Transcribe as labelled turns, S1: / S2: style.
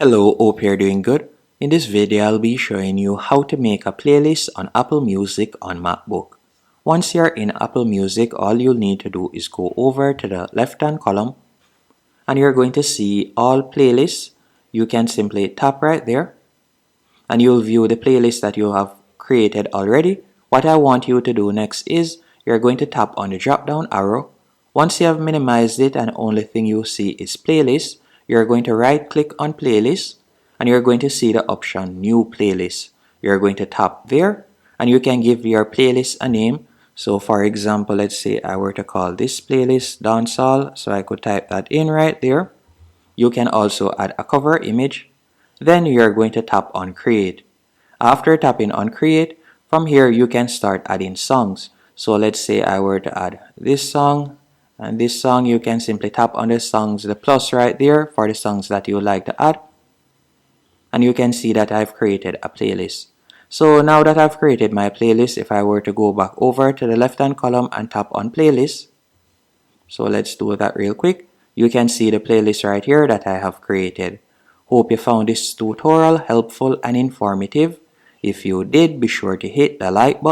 S1: Hello, hope you're doing good. In this video, I'll be showing you how to make a playlist on Apple Music on Macbook. Once you're in Apple Music, all you'll need to do is go over to the left-hand column and you're going to see all playlists. You can simply tap right there and you'll view the playlist that you have created already. What I want you to do next is you're going to tap on the drop-down arrow. Once you have minimized it and the only thing you see is playlist, you're going to right click on playlist and you're going to see the option new playlist. You're going to tap there and you can give your playlist a name. So for example, let's say I were to call this playlist dancehall, so I could type that in right there. You can also add a cover image. Then you're going to tap on create. After tapping on create, from here you can start adding songs. So let's say I were to add this song and this song. You can simply tap on the songs, the plus right there for the songs that you would like to add. And you can see that I've created a playlist. So now that I've created my playlist, if I were to go back over to the left hand column and tap on playlist, so let's do that real quick. You can see the playlist right here that I have created. Hope you found this tutorial helpful and informative. If you did, be sure to hit the like button.